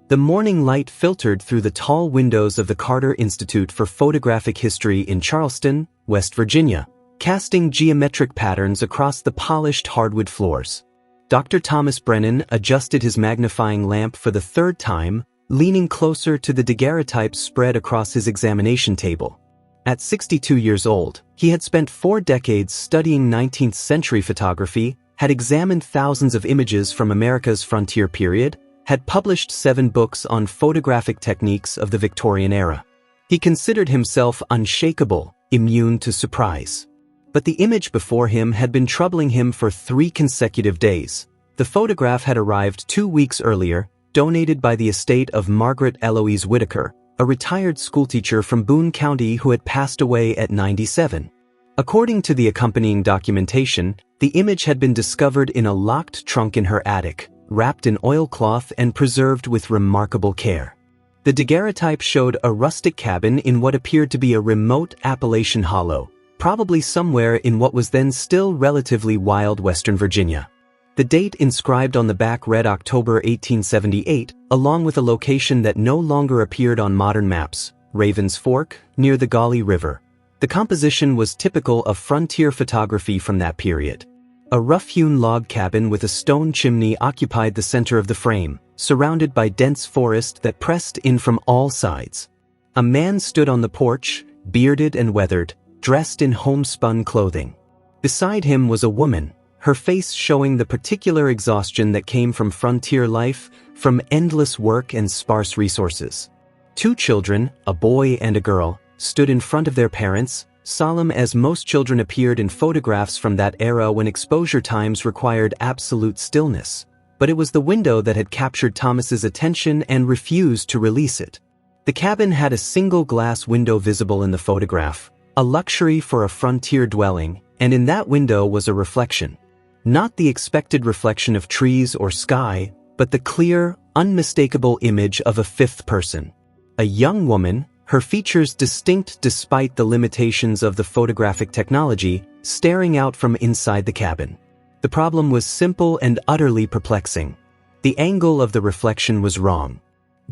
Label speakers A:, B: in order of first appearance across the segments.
A: The morning light filtered through the tall windows of the Carter Institute for Photographic History in Charleston, West Virginia, casting geometric patterns across the polished hardwood floors. Dr. Thomas Brennan adjusted his magnifying lamp for the third time, leaning closer to the daguerreotypes spread across his examination table. At 62 years old, he had spent 4 decades studying 19th-century photography, had examined thousands of images from America's frontier period, had published 7 books on photographic techniques of the Victorian era. He considered himself unshakable, immune to surprise. But the image before him had been troubling him for 3 consecutive days. The photograph had arrived 2 weeks earlier, donated by the estate of Margaret Eloise Whitaker, a retired schoolteacher from Boone County who had passed away at 97. According to the accompanying documentation, the image had been discovered in a locked trunk in her attic, wrapped in oilcloth and preserved with remarkable care. The daguerreotype showed a rustic cabin in what appeared to be a remote Appalachian hollow, probably somewhere in what was then still relatively wild Western Virginia. The date inscribed on the back read October 1878, along with a location that no longer appeared on modern maps, Raven's Fork, near the Gauley River. The composition was typical of frontier photography from that period. A rough-hewn log cabin with a stone chimney occupied the center of the frame, surrounded by dense forest that pressed in from all sides. A man stood on the porch, bearded and weathered, dressed in homespun clothing. Beside him was a woman, her face showing the particular exhaustion that came from frontier life, from endless work and sparse resources. 2 children, a boy and a girl, stood in front of their parents, solemn as most children appeared in photographs from that era when exposure times required absolute stillness. But it was the window that had captured Thomas's attention and refused to release it. The cabin had a single glass window visible in the photograph, a luxury for a frontier dwelling, and in that window was a reflection. Not the expected reflection of trees or sky, but the clear, unmistakable image of a 5th person. A young woman, her features distinct despite the limitations of the photographic technology, staring out from inside the cabin. The problem was simple and utterly perplexing. The angle of the reflection was wrong.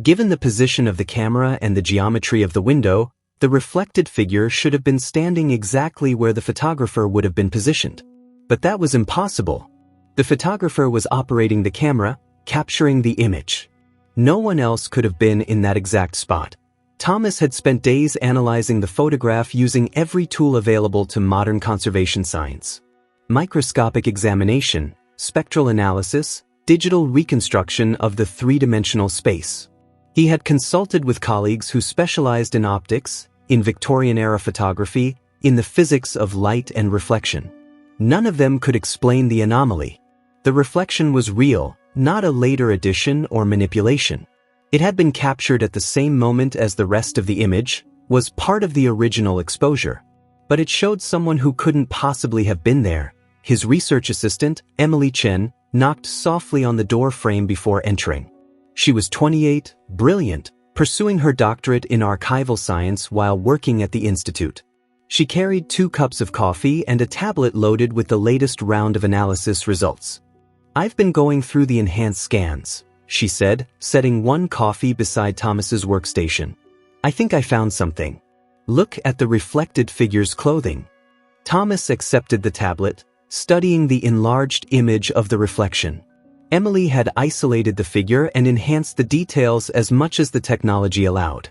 A: Given the position of the camera and the geometry of the window, the reflected figure should have been standing exactly where the photographer would have been positioned. But that was impossible. The photographer was operating the camera, capturing the image. No one else could have been in that exact spot. Thomas had spent days analyzing the photograph using every tool available to modern conservation science. Microscopic examination, spectral analysis, digital reconstruction of the 3-dimensional space. He had consulted with colleagues who specialized in optics, in Victorian-era photography, in the physics of light and reflection. None of them could explain the anomaly. The reflection was real, not a later addition or manipulation. It had been captured at the same moment as the rest of the image, was part of the original exposure. But it showed someone who couldn't possibly have been there. His research assistant, Emily Chen, knocked softly on the door frame before entering. She was 28, brilliant, pursuing her doctorate in archival science while working at the institute. She carried 2 cups of coffee and a tablet loaded with the latest round of analysis results. "I've been going through the enhanced scans," she said, setting 1 coffee beside Thomas's workstation. "I think I found something. Look at the reflected figure's clothing." Thomas accepted the tablet, studying the enlarged image of the reflection. Emily had isolated the figure and enhanced the details as much as the technology allowed.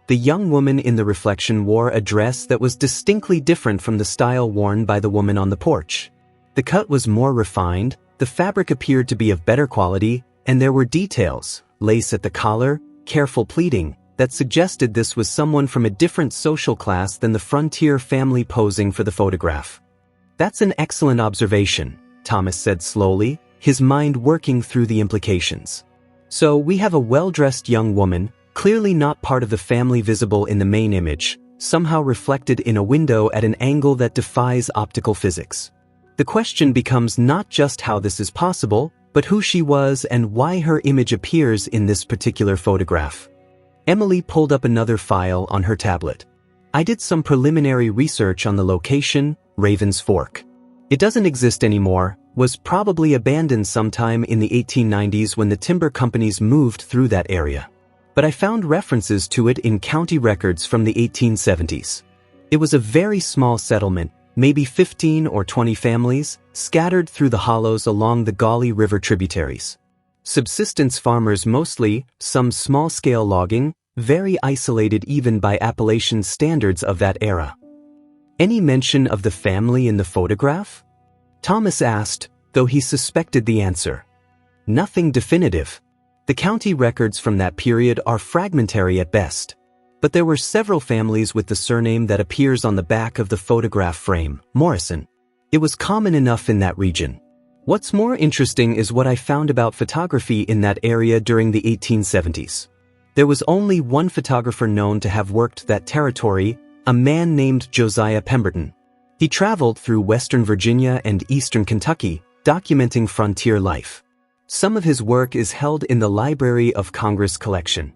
A: The young woman in the reflection wore a dress that was distinctly different from the style worn by the woman on the porch. The cut was more refined, the fabric appeared to be of better quality, and there were details, lace at the collar, careful pleating, that suggested this was someone from a different social class than the frontier family posing for the photograph. "That's an excellent observation," Thomas said slowly, his mind working through the implications. "So we have a well-dressed young woman, clearly not part of the family visible in the main image, somehow reflected in a window at an angle that defies optical physics. The question becomes not just how this is possible, but who she was and why her image appears in this particular photograph." Emily pulled up another file on her tablet. "I did some preliminary research on the location, Raven's Fork. It doesn't exist anymore, was probably abandoned sometime in the 1890s when the timber companies moved through that area. but I found references to it in county records from the 1870s. It was a very small settlement, maybe 15 or 20 families, scattered through the hollows along the Gauley River tributaries. Subsistence farmers mostly, some small-scale logging, very isolated even by Appalachian standards of that era. Any mention of the family in the photograph? Thomas asked, though he suspected the answer. Nothing definitive. The county records from that period are fragmentary at best. But there were several families with the surname that appears on the back of the photograph frame, Morrison. It was common enough in that region. What's more interesting is what I found about photography in that area during the 1870s. There was only one photographer known to have worked that territory, a man named Josiah Pemberton. He traveled through western Virginia and eastern Kentucky, documenting frontier life. Some of his work is held in the Library of Congress collection.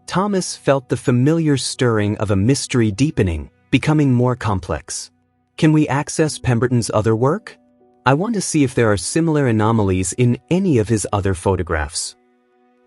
A: Thomas felt the familiar stirring of a mystery deepening, becoming more complex. Can we access Pemberton's other work? I want to see if there are similar anomalies in any of his other photographs.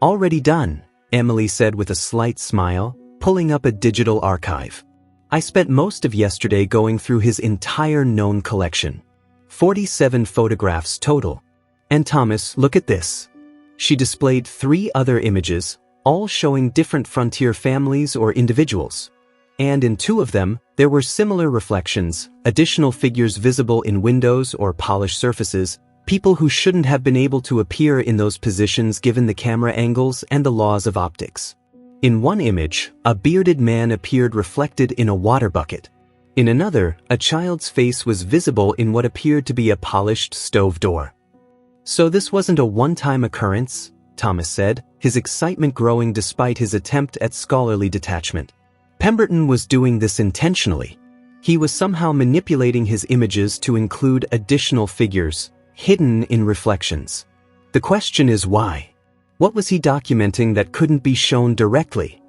A: Already done, Emily said with a slight smile, pulling up a digital archive. I spent most of yesterday going through his entire known collection. 47 photographs total. And Thomas, look at this. She displayed 3 other images, all showing different frontier families or individuals. And in 2 of them, there were similar reflections, additional figures visible in windows or polished surfaces, people who shouldn't have been able to appear in those positions given the camera angles and the laws of optics. In one image, a bearded man appeared reflected in a water bucket. In another, a child's face was visible in what appeared to be a polished stove door. So this wasn't a one-time occurrence, Thomas said, his excitement growing despite his attempt at scholarly detachment. Pemberton was doing this intentionally. He was somehow manipulating his images to include additional figures, hidden in reflections. The question is why? What was he documenting that couldn't be shown directly?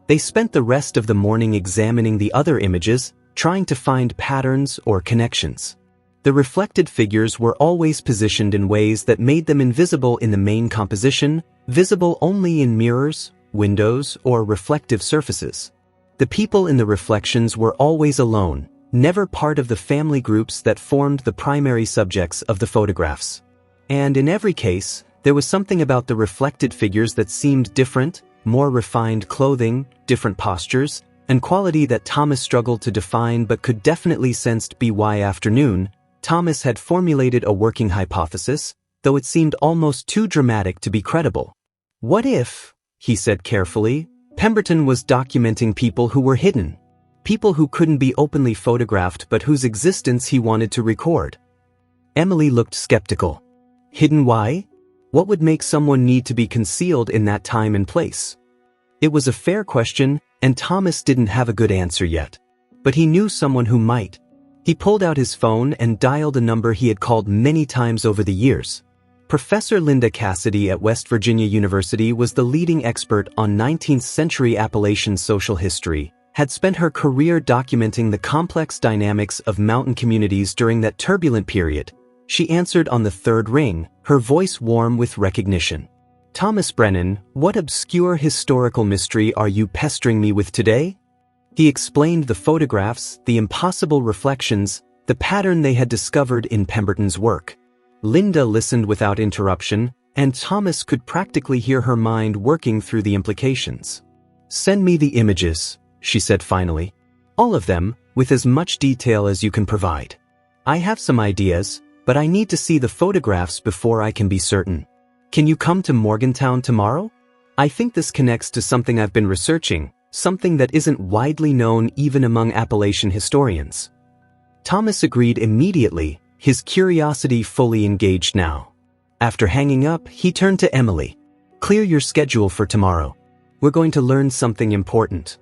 A: They spent the rest of the morning examining the other images, trying to find patterns or connections. The reflected figures were always positioned in ways that made them invisible in the main composition, visible only in mirrors, windows, or reflective surfaces. The people in the reflections were always alone, never part of the family groups that formed the primary subjects of the photographs. And in every case, there was something about the reflected figures that seemed different, more refined clothing, different postures, and quality that Thomas struggled to define but could definitely sensed by afternoon. Thomas had formulated a working hypothesis, though it seemed almost too dramatic to be credible. What if, he said carefully, Pemberton was documenting people who were hidden, people who couldn't be openly photographed but whose existence he wanted to record? Emily looked skeptical. Hidden why? What would make someone need to be concealed in that time and place? It was a fair question, and Thomas didn't have a good answer yet. But he knew someone who might. He pulled out his phone and dialed a number he had called many times over the years. Professor Linda Cassidy at West Virginia University was the leading expert on 19th-century Appalachian social history, had spent her career documenting the complex dynamics of mountain communities during that turbulent period. She answered on the third ring, her voice warm with recognition. Thomas Brennan, what obscure historical mystery are you pestering me with today? He explained the photographs, the impossible reflections, the pattern they had discovered in Pemberton's work. Linda listened without interruption, and Thomas could practically hear her mind working through the implications. Send me the images, she said finally. All of them, with as much detail as you can provide. I have some ideas, but I need to see the photographs before I can be certain. Can you come to Morgantown tomorrow? I think this connects to something I've been researching, something that isn't widely known even among Appalachian historians. Thomas agreed immediately, his curiosity fully engaged now. After hanging up, he turned to Emily. Clear your schedule for tomorrow. We're going to learn something important.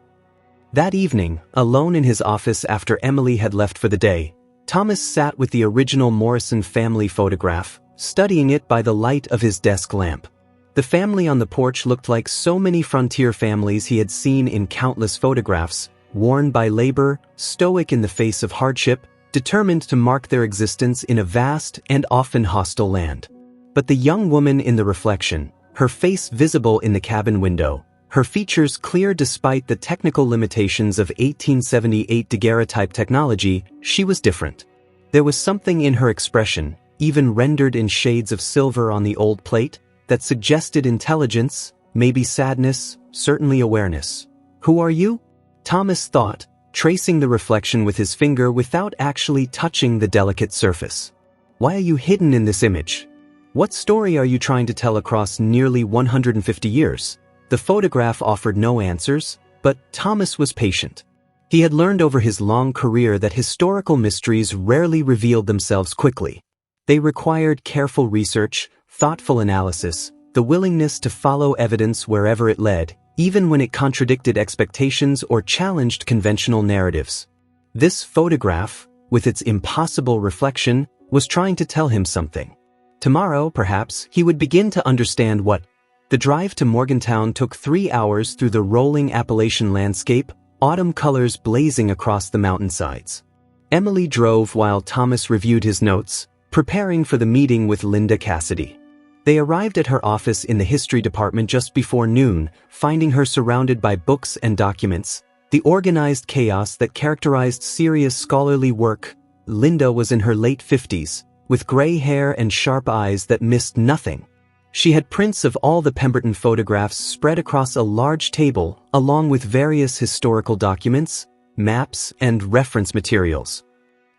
A: That evening, alone in his office after Emily had left for the day, Thomas sat with the original Morrison family photograph, studying it by the light of his desk lamp. The family on the porch looked like so many frontier families he had seen in countless photographs, worn by labor, stoic in the face of hardship, determined to mark their existence in a vast and often hostile land. But the young woman in the reflection, her face visible in the cabin window, Her features clear despite the technical limitations of 1878 daguerreotype technology. She was different. There was something in her expression, even rendered in shades of silver on the old plate, that suggested intelligence, maybe sadness, certainly awareness. "Who are you?" Thomas thought, tracing the reflection with his finger without actually touching the delicate surface. "Why are you hidden in this image? What story are you trying to tell across nearly 150 years? The photograph offered no answers, but Thomas was patient. He had learned over his long career that historical mysteries rarely revealed themselves quickly. They required careful research, thoughtful analysis, the willingness to follow evidence wherever it led, even when it contradicted expectations or challenged conventional narratives. This photograph, with its impossible reflection, was trying to tell him something. Tomorrow, perhaps, he would begin to understand what. The drive to Morgantown took 3 hours through the rolling Appalachian landscape, autumn colors blazing across the mountainsides. Emily drove while Thomas reviewed his notes, preparing for the meeting with Linda Cassidy. They arrived at her office in the history department just before noon, finding her surrounded by books and documents, the organized chaos that characterized serious scholarly work. Linda was in her late 50s, with gray hair and sharp eyes that missed nothing. She had prints of all the Pemberton photographs spread across a large table, along with various historical documents, maps, and reference materials.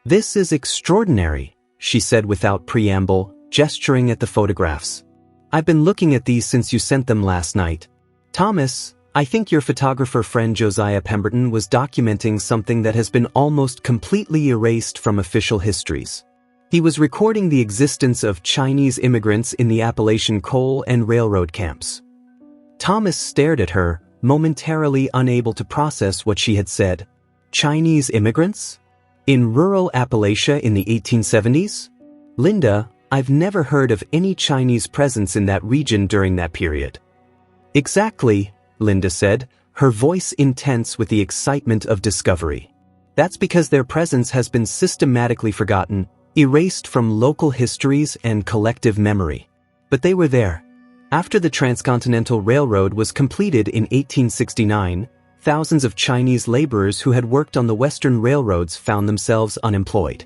A: "This is extraordinary," she said without preamble, gesturing at the photographs. "I've been looking at these since you sent them last night. Thomas, I think your photographer friend Josiah Pemberton was documenting something that has been almost completely erased from official histories. He was recording the existence of Chinese immigrants in the Appalachian coal and railroad camps." Thomas stared at her, momentarily unable to process what she had said. Chinese immigrants? In rural Appalachia in the 1870s? "Linda, I've never heard of any Chinese presence in that region during that period." "Exactly," Linda said, her voice intense with the excitement of discovery. "That's because their presence has been systematically forgotten, erased from local histories and collective memory. But they were there. After the Transcontinental Railroad was completed in 1869, thousands of Chinese laborers who had worked on the Western railroads found themselves unemployed.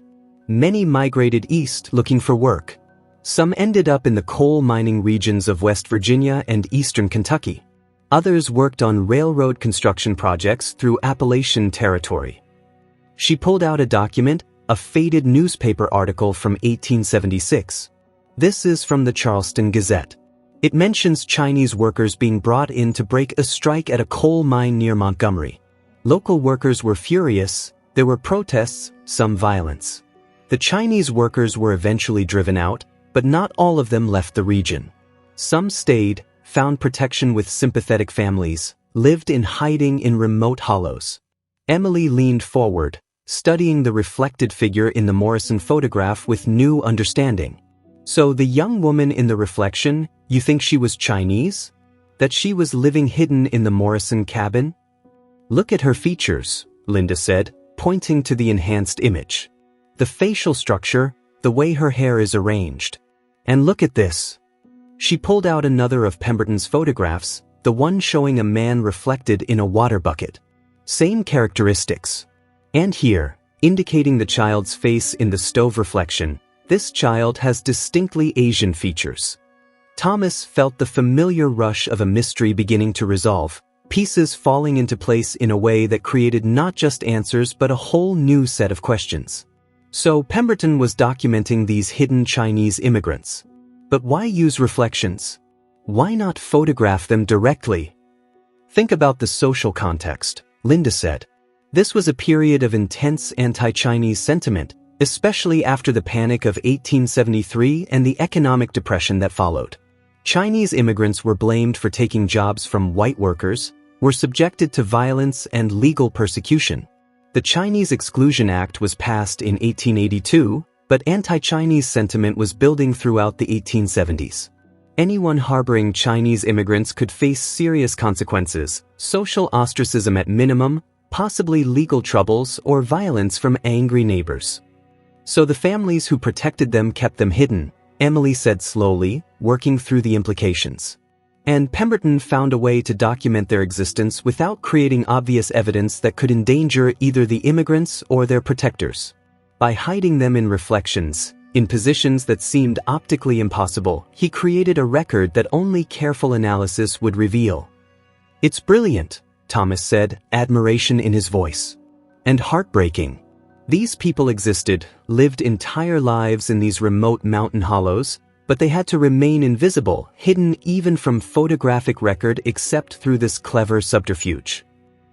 A: Many migrated east looking for work. Some ended up in the coal mining regions of West Virginia and eastern Kentucky. Others worked on railroad construction projects through Appalachian territory. She pulled out a document, a faded newspaper article from 1876. This is from the Charleston Gazette. It mentions Chinese workers being brought in to break a strike at a coal mine near Montgomery. Local workers were furious. There were protests, some violence. The Chinese workers were eventually driven out, but not all of them left the region. Some stayed, found protection with sympathetic families, lived in hiding in remote hollows. Emily leaned forward, studying the reflected figure in the Morrison photograph with new understanding. "So the young woman in the reflection, you think she was Chinese? That she was living hidden in the Morrison cabin?" "Look at her features," Linda said, pointing to the enhanced image. "The facial structure, the way her hair is arranged. And look at this." She pulled out another of Pemberton's photographs, the one showing a man reflected in a water bucket. Same characteristics. And here, indicating the child's face in the stove reflection, this child has distinctly Asian features. Thomas felt the familiar rush of a mystery beginning to resolve, pieces falling into place in a way that created not just answers but a whole new set of questions. So Pemberton was documenting these hidden Chinese immigrants. But why use reflections? Why not photograph them directly? "Think about the social context," Linda said. This was a period of intense anti-Chinese sentiment, especially after the Panic of 1873 and the economic depression that followed. Chinese immigrants were blamed for taking jobs from white workers, were subjected to violence and legal persecution. The Chinese Exclusion Act was passed in 1882, but anti-Chinese sentiment was building throughout the 1870s. Anyone harboring Chinese immigrants could face serious consequences, social ostracism at minimum, possibly legal troubles or violence from angry neighbors. "So the families who protected them kept them hidden," Emily said slowly, working through the implications. and Pemberton found a way to document their existence without creating obvious evidence that could endanger either the immigrants or their protectors. By hiding them in reflections, in positions that seemed optically impossible, he created a record that only careful analysis would reveal. "It's brilliant," Thomas said, admiration in his voice. "And heartbreaking. These people existed, lived entire lives in these remote mountain hollows, but they had to remain invisible, hidden even from photographic record except through this clever subterfuge."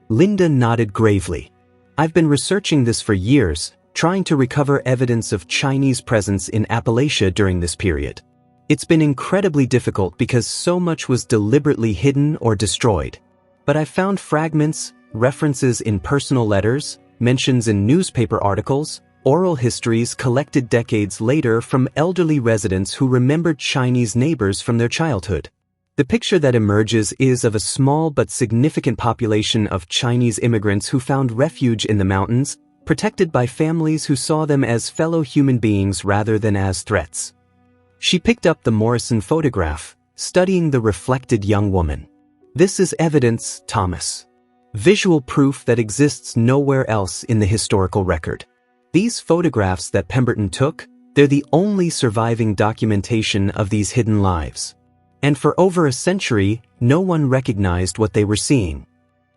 A: Linda nodded gravely. "I've been researching this for years, trying to recover evidence of Chinese presence in Appalachia during this period. It's been incredibly difficult because so much was deliberately hidden or destroyed. But I found fragments, references in personal letters, mentions in newspaper articles, oral histories collected decades later from elderly residents who remembered Chinese neighbors from their childhood. The picture that emerges is of a small but significant population of Chinese immigrants who found refuge in the mountains, protected by families who saw them as fellow human beings rather than as threats." She picked up the Morrison photograph, studying the reflected young woman. "This is evidence, Thomas. Visual proof that exists nowhere else in the historical record. These photographs that Pemberton took, they're the only surviving documentation of these hidden lives. And for over a century, no one recognized what they were seeing."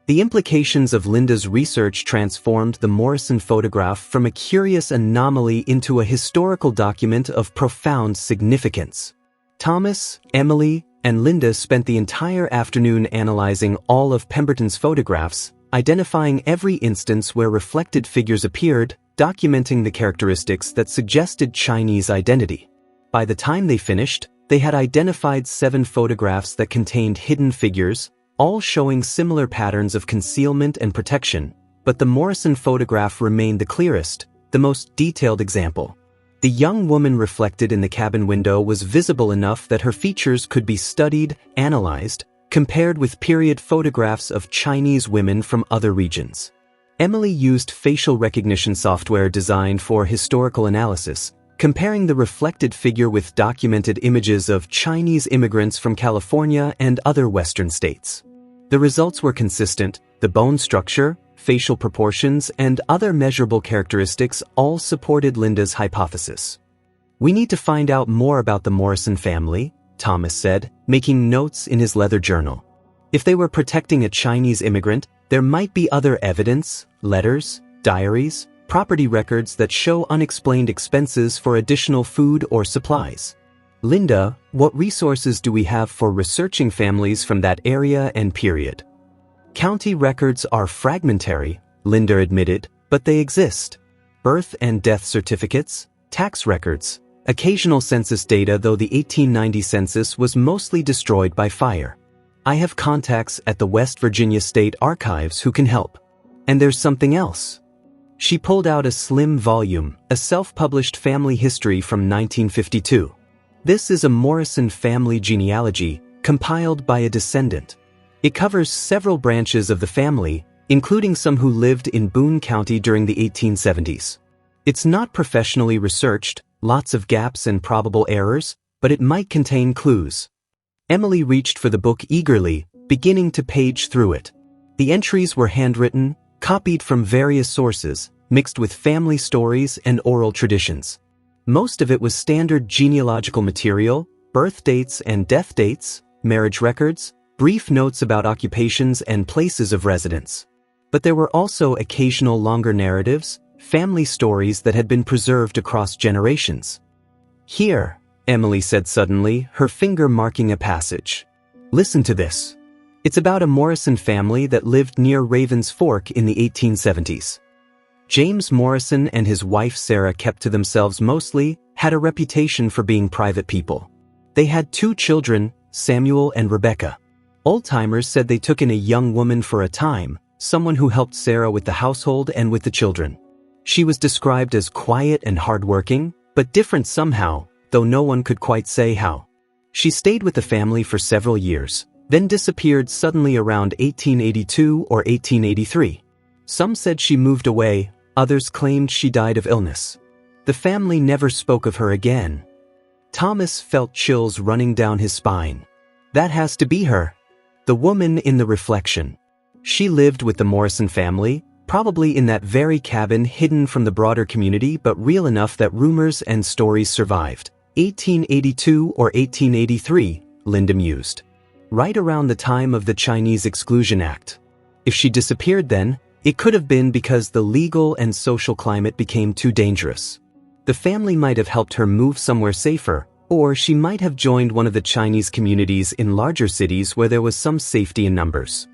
A: The implications of Linda's research transformed the Morrison photograph from a curious anomaly into a historical document of profound significance. Thomas, Emily, and Linda spent the entire afternoon analyzing all of Pemberton's photographs, identifying every instance where reflected figures appeared, documenting the characteristics that suggested Chinese identity. By the time they finished, they had identified 7 photographs that contained hidden figures, all showing similar patterns of concealment and protection, but the Morrison photograph remained the clearest, the most detailed example. The young woman reflected in the cabin window was visible enough that her features could be studied, analyzed, compared with period photographs of Chinese women from other regions. Emily used facial recognition software designed for historical analysis, comparing the reflected figure with documented images of Chinese immigrants from California and other Western states. The results were consistent. The bone structure, facial proportions, and other measurable characteristics all supported Linda's hypothesis. "We need to find out more about the Morrison family," Thomas said, making notes in his leather journal. "If they were protecting a Chinese immigrant, there might be other evidence, letters, diaries, property records that show unexplained expenses for additional food or supplies. Linda, what resources do we have for researching families from that area and period?" "County records are fragmentary," Linda admitted, "but they exist. Birth and death certificates, tax records, occasional census data, though the 1890 census was mostly destroyed by fire. I have contacts at the West Virginia State Archives who can help. And there's something else." She pulled out a slim volume, a self-published family history from 1952. This is a Morrison family genealogy, compiled by a descendant. It covers several branches of the family, including some who lived in Boone County during the 1870s. It's not professionally researched, lots of gaps and probable errors, but it might contain clues. Emily reached for the book eagerly, beginning to page through it. The entries were handwritten, copied from various sources, mixed with family stories and oral traditions. Most of it was standard genealogical material, birth dates and death dates, marriage records, brief notes about occupations and places of residence. But there were also occasional longer narratives, family stories that had been preserved across generations. "Here," Emily said suddenly, her finger marking a passage. "Listen to this. It's about a Morrison family that lived near Ravens Fork in the 1870s. James Morrison and his wife Sarah kept to themselves mostly, had a reputation for being private people. They had 2 children, Samuel and Rebecca. Old-timers said they took in a young woman for a time, someone who helped Sarah with the household and with the children. She was described as quiet and hardworking, but different somehow, though no one could quite say how. She stayed with the family for several years, then disappeared suddenly around 1882 or 1883. Some said she moved away, others claimed she died of illness. The family never spoke of her again." Thomas felt chills running down his spine. That has to be her. The woman in the reflection. She lived with the Morrison family, probably in that very cabin hidden from the broader community but real enough that rumors and stories survived. 1882 or 1883, Linda mused. Right around the time of the Chinese Exclusion Act. If she disappeared then, it could have been because the legal and social climate became too dangerous. The family might have helped her move somewhere safer, or she might have joined one of the Chinese communities in larger cities where there was some safety in numbers.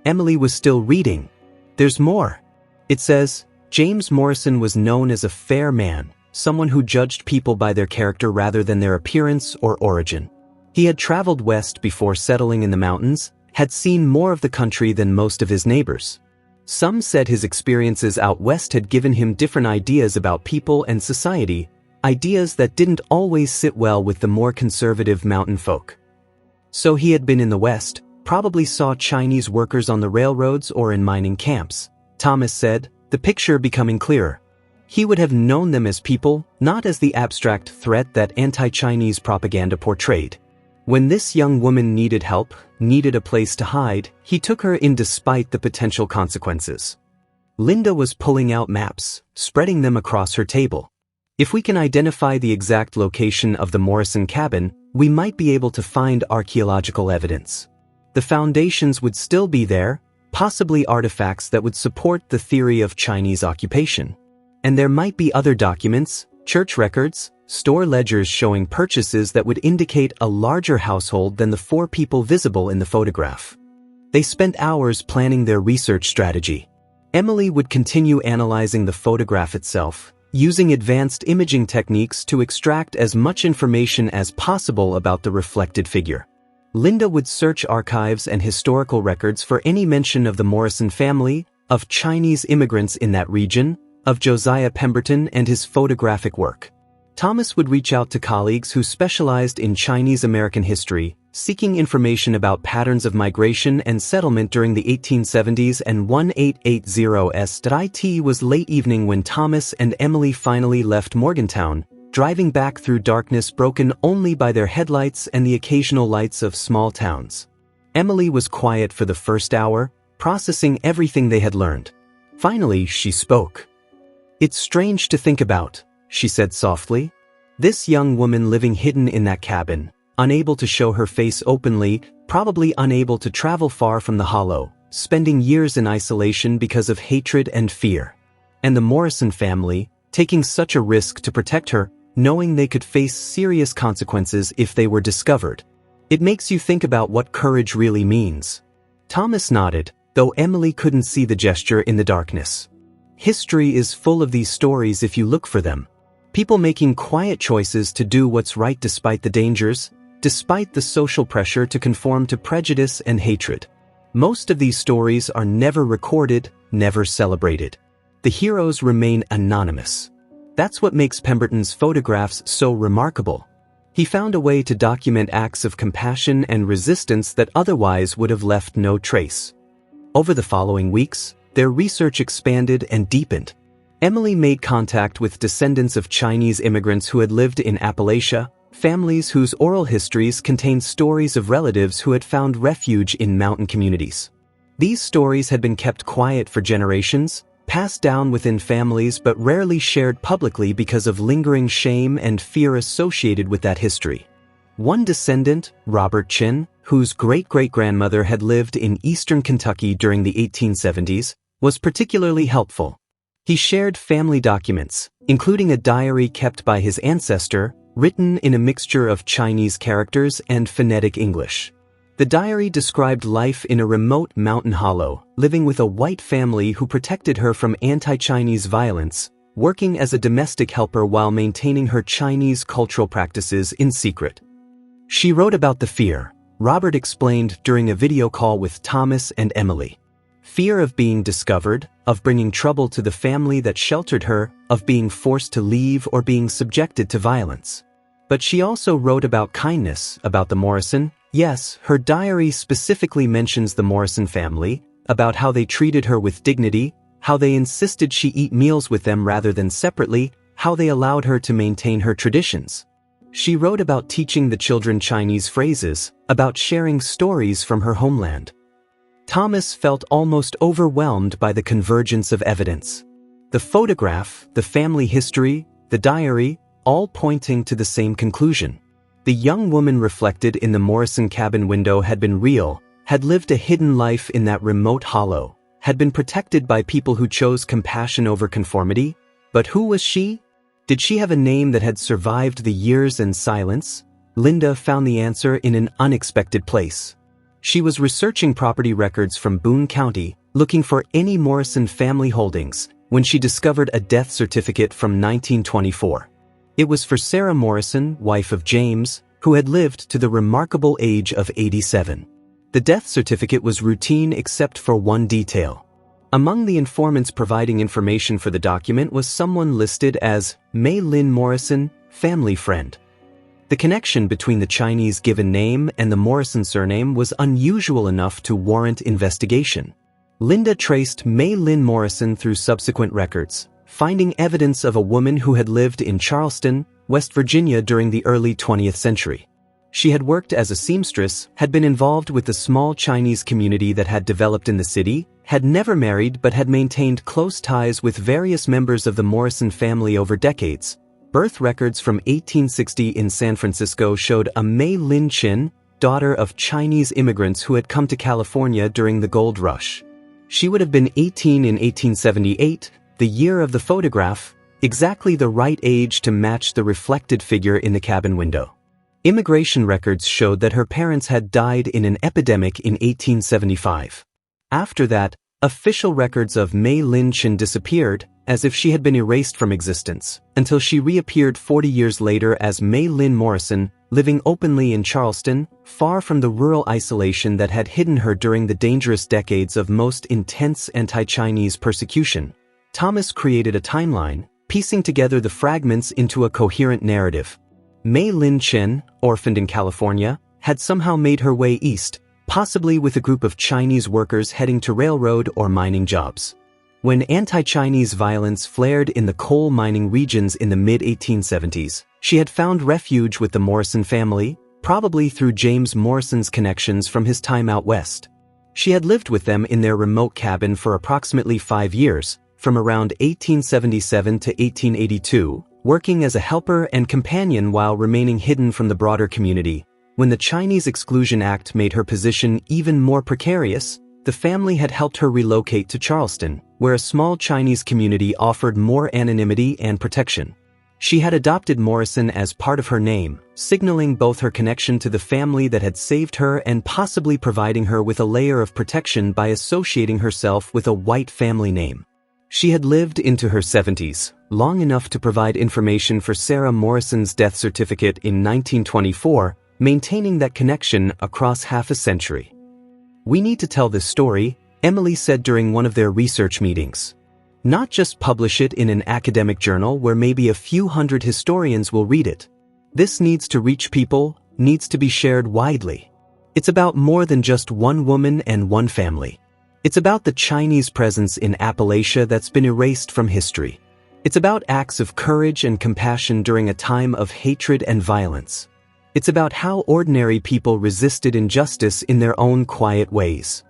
A: Emily was still reading. There's more. It says, James Morrison was known as a fair man, someone who judged people by their character rather than their appearance or origin. He had traveled west before settling in the mountains, had seen more of the country than most of his neighbors. Some said his experiences out west had given him different ideas about people and society, ideas that didn't always sit well with the more conservative mountain folk. So he had been in the West, probably saw Chinese workers on the railroads or in mining camps, Thomas said, the picture becoming clearer. He would have known them as people, not as the abstract threat that anti-Chinese propaganda portrayed. When this young woman needed help, needed a place to hide, he took her in despite the potential consequences. Linda was pulling out maps, spreading them across her table. If we can identify the exact location of the Morrison cabin, we might be able to find archaeological evidence. The foundations would still be there, possibly artifacts that would support the theory of Chinese occupation. And there might be other documents, church records, store ledgers showing purchases that would indicate a larger household than the 4 people visible in the photograph. They spent hours planning their research strategy. Emily would continue analyzing the photograph itself, using advanced imaging techniques to extract as much information as possible about the reflected figure. Linda would search archives and historical records for any mention of the Morrison family, of Chinese immigrants in that region, of Josiah Pemberton and his photographic work. Thomas would reach out to colleagues who specialized in Chinese American history, seeking information about patterns of migration and settlement during the 1870s and 1880s. It was late evening when Thomas and Emily finally left Morgantown, driving back through darkness broken only by their headlights and the occasional lights of small towns. Emily was quiet for the first hour, processing everything they had learned. Finally, she spoke. It's strange to think about, she said softly. This young woman living hidden in that cabin, unable to show her face openly, probably unable to travel far from the hollow, spending years in isolation because of hatred and fear. And the Morrison family, taking such a risk to protect her, knowing they could face serious consequences if they were discovered. It makes you think about what courage really means. Thomas nodded, though Emily couldn't see the gesture in the darkness. History is full of these stories if you look for them. People making quiet choices to do what's right despite the dangers, despite the social pressure to conform to prejudice and hatred. Most of these stories are never recorded, never celebrated. The heroes remain anonymous. That's what makes Pemberton's photographs so remarkable. He found a way to document acts of compassion and resistance that otherwise would have left no trace. Over the following weeks, their research expanded and deepened. Emily made contact with descendants of Chinese immigrants who had lived in Appalachia, families whose oral histories contained stories of relatives who had found refuge in mountain communities. These stories had been kept quiet for generations, passed down within families but rarely shared publicly because of lingering shame and fear associated with that history. One descendant, Robert Chin, whose great-great-grandmother had lived in eastern Kentucky during the 1870s, was particularly helpful. He shared family documents, including a diary kept by his ancestor, written in a mixture of Chinese characters and phonetic English. The diary described life in a remote mountain hollow, living with a white family who protected her from anti-Chinese violence, working as a domestic helper while maintaining her Chinese cultural practices in secret. She wrote about the fear, Robert explained during a video call with Thomas and Emily. Fear of being discovered, of bringing trouble to the family that sheltered her, of being forced to leave or being subjected to violence. But she also wrote about kindness, about the Morrison. Yes, her diary specifically mentions the Morrison family, about how they treated her with dignity, how they insisted she eat meals with them rather than separately, how they allowed her to maintain her traditions. She wrote about teaching the children Chinese phrases, about sharing stories from her homeland. Thomas felt almost overwhelmed by the convergence of evidence. The photograph, the family history, the diary, all pointing to the same conclusion. The young woman reflected in the Morrison cabin window had been real, had lived a hidden life in that remote hollow, had been protected by people who chose compassion over conformity. But who was she? Did she have a name that had survived the years and silence? Linda found the answer in an unexpected place. She was researching property records from Boone County, looking for any Morrison family holdings, when she discovered a death certificate from 1924. It was for Sarah Morrison, wife of James, who had lived to the remarkable age of 87. The death certificate was routine except for one detail. Among the informants providing information for the document was someone listed as May Lynn Morrison, family friend. The connection between the Chinese given name and the Morrison surname was unusual enough to warrant investigation. Linda traced May Lynn Morrison through subsequent records, finding evidence of a woman who had lived in Charleston, West Virginia during the early 20th century. She had worked as a seamstress, had been involved with the small Chinese community that had developed in the city, had never married but had maintained close ties with various members of the Morrison family over decades. Birth records from 1860 in San Francisco showed a May Lin Chin, daughter of Chinese immigrants who had come to California during the gold rush. She would have been 18 in 1878, the year of the photograph, exactly the right age to match the reflected figure in the cabin window. Immigration records showed that her parents had died in an epidemic in 1875. After that, official records of May Lin Chin disappeared, as if she had been erased from existence, until she reappeared 40 years later as May Lynn Morrison, living openly in Charleston, far from the rural isolation that had hidden her during the dangerous decades of most intense anti-Chinese persecution. Thomas created a timeline, piecing together the fragments into a coherent narrative. May Lin Chin, orphaned in California, had somehow made her way east, possibly with a group of Chinese workers heading to railroad or mining jobs. When anti-Chinese violence flared in the coal mining regions in the mid-1870s, she had found refuge with the Morrison family, probably through James Morrison's connections from his time out west. She had lived with them in their remote cabin for approximately 5 years, from around 1877 to 1882, working as a helper and companion while remaining hidden from the broader community. When the Chinese Exclusion Act made her position even more precarious, the family had helped her relocate to Charleston, where a small Chinese community offered more anonymity and protection. She had adopted Morrison as part of her name, signaling both her connection to the family that had saved her and possibly providing her with a layer of protection by associating herself with a white family name. She had lived into her 70s, long enough to provide information for Sarah Morrison's death certificate in 1924, maintaining that connection across half a century. "We need to tell this story," Emily said during one of their research meetings. "Not just publish it in an academic journal where maybe a few hundred historians will read it. This needs to reach people, needs to be shared widely. It's about more than just one woman and one family. It's about the Chinese presence in Appalachia that's been erased from history. It's about acts of courage and compassion during a time of hatred and violence. It's about how ordinary people resisted injustice in their own quiet ways."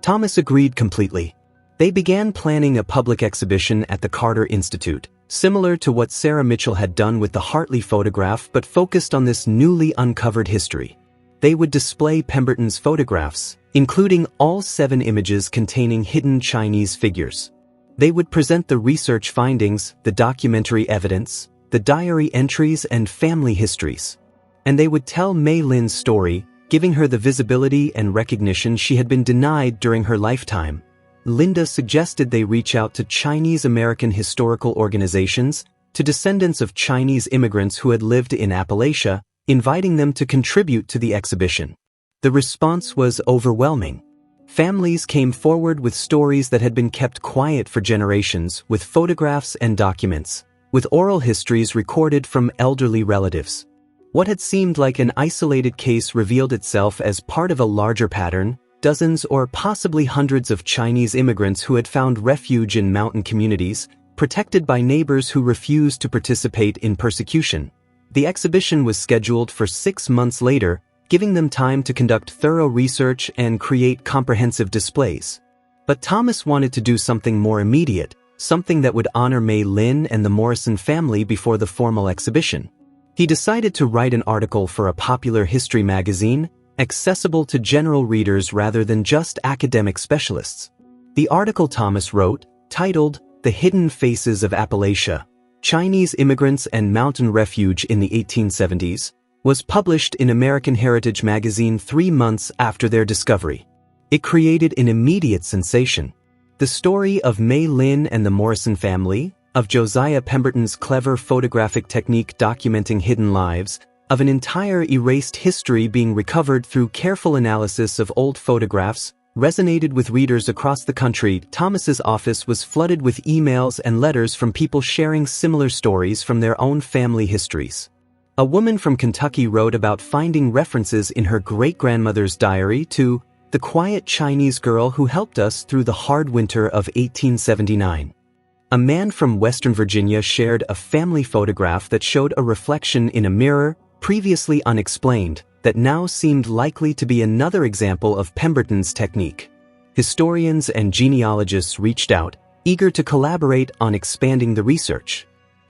A: Thomas agreed completely. They began planning a public exhibition at the Carter Institute, similar to what Sarah Mitchell had done with the Hartley photograph but focused on this newly uncovered history. They would display Pemberton's photographs, including all 7 images containing hidden Chinese figures. They would present the research findings, the documentary evidence, the diary entries and family histories. And they would tell May Lin's story, giving her the visibility and recognition she had been denied during her lifetime. Linda suggested they reach out to Chinese American historical organizations, to descendants of Chinese immigrants who had lived in Appalachia, inviting them to contribute to the exhibition. The response was overwhelming. Families came forward with stories that had been kept quiet for generations, with photographs and documents, with oral histories recorded from elderly relatives. What had seemed like an isolated case revealed itself as part of a larger pattern, dozens or possibly hundreds of Chinese immigrants who had found refuge in mountain communities, protected by neighbors who refused to participate in persecution. The exhibition was scheduled for 6 months later, giving them time to conduct thorough research and create comprehensive displays. But Thomas wanted to do something more immediate, something that would honor Mei Lin and the Morrison family before the formal exhibition. He decided to write an article for a popular history magazine, accessible to general readers rather than just academic specialists. The article Thomas wrote, titled "The Hidden Faces of Appalachia: Chinese Immigrants and Mountain Refuge in the 1870s," was published in American Heritage magazine 3 months after their discovery. It created an immediate sensation. The story of Mei Lin and the Morrison family, of Josiah Pemberton's clever photographic technique documenting hidden lives, of an entire erased history being recovered through careful analysis of old photographs, resonated with readers across the country. Thomas's office was flooded with emails and letters from people sharing similar stories from their own family histories. A woman from Kentucky wrote about finding references in her great-grandmother's diary to the quiet Chinese girl who helped us through the hard winter of 1879. A man from Western Virginia shared a family photograph that showed a reflection in a mirror, previously unexplained, that now seemed likely to be another example of Pemberton's technique. Historians and genealogists reached out, eager to collaborate on expanding the research.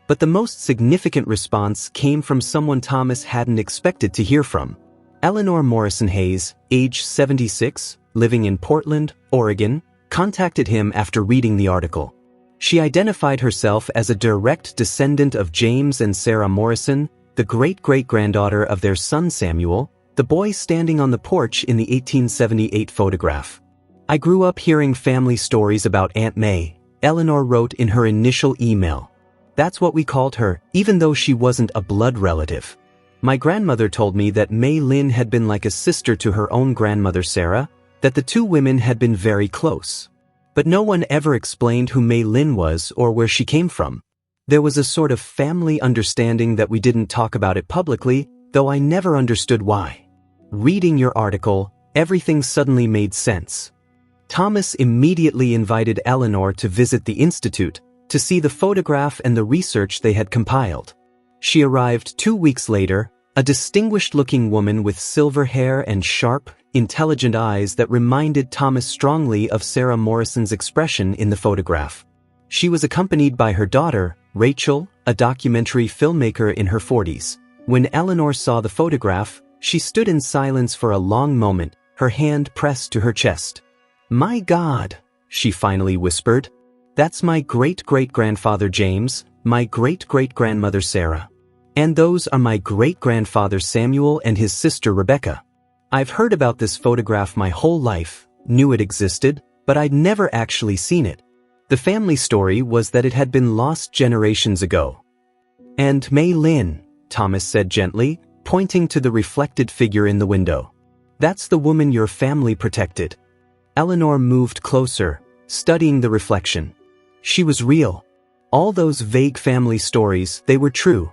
A: But the most significant response came from someone Thomas hadn't expected to hear from. Eleanor Morrison Hayes, age 76, living in Portland, Oregon, contacted him after reading the article. She identified herself as a direct descendant of James and Sarah Morrison, the great-great-granddaughter of their son Samuel, the boy standing on the porch in the 1878 photograph. "I grew up hearing family stories about Aunt May," Eleanor wrote in her initial email. "That's what we called her, even though she wasn't a blood relative. My grandmother told me that Mei Lin had been like a sister to her own grandmother Sarah, that the two women had been very close. But no one ever explained who Mei Lin was or where she came from. There was a sort of family understanding that we didn't talk about it publicly, though I never understood why." Reading your article, everything suddenly made sense. Thomas immediately invited Eleanor to visit the institute, to see the photograph and the research they had compiled. She arrived 2 weeks later, a distinguished-looking woman with silver hair and sharp, intelligent eyes that reminded Thomas strongly of Sarah Morrison's expression in the photograph. She was accompanied by her daughter, Rachel, a documentary filmmaker in her 40s. When Eleanor saw the photograph, she stood in silence for a long moment, her hand pressed to her chest. "My God," she finally whispered. "That's my great-great-grandfather James, my great-great-grandmother Sarah. And those are my great-grandfather Samuel and his sister Rebecca. I've heard about this photograph my whole life, knew it existed, but I'd never actually seen it. The family story was that it had been lost generations ago." "And Mei Lin," Thomas said gently, pointing to the reflected figure in the window. "That's the woman your family protected." Eleanor moved closer, studying the reflection. She was real. All those vague family stories, they were true.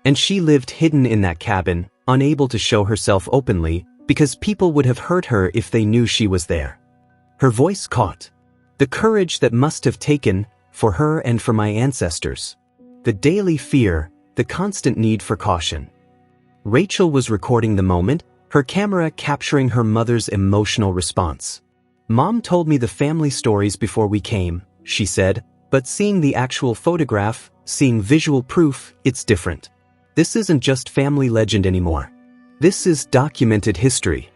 A: And she lived hidden in that cabin, unable to show herself openly, because people would have hurt her if they knew she was there. Her voice caught. The courage that must have taken, for her and for my ancestors. The daily fear, the constant need for caution. Rachel was recording the moment, her camera capturing her mother's emotional response. "Mom told me the family stories before we came," she said, "but seeing the actual photograph, seeing visual proof, it's different. This isn't just family legend anymore. This is documented history."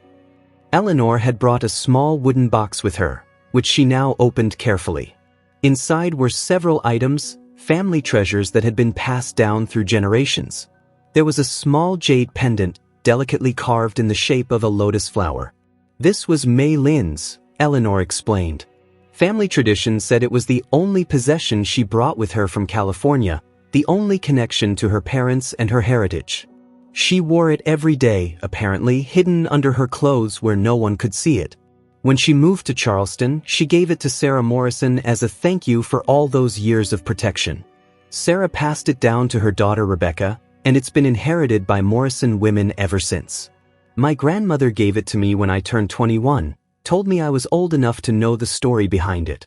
A: Eleanor had brought a small wooden box with her, which she now opened carefully. Inside were several items, family treasures that had been passed down through generations. There was a small jade pendant, delicately carved in the shape of a lotus flower. "This was Mei Lin's," Eleanor explained. Family tradition said it was the only possession she brought with her from California, the only connection to her parents and her heritage. She wore it every day, apparently hidden under her clothes where no one could see it. When she moved to Charleston, she gave it to Sarah Morrison as a thank you for all those years of protection. Sarah passed it down to her daughter Rebecca, and it's been inherited by Morrison women ever since. "My grandmother gave it to me when I turned 21, told me I was old enough to know the story behind it."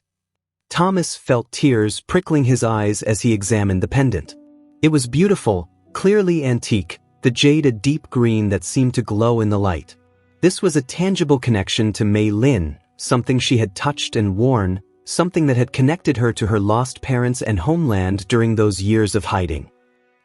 A: Thomas felt tears prickling his eyes as he examined the pendant. It was beautiful, clearly antique, the jade a deep green that seemed to glow in the light. This was a tangible connection to Mei Lin, something she had touched and worn, something that had connected her to her lost parents and homeland during those years of hiding.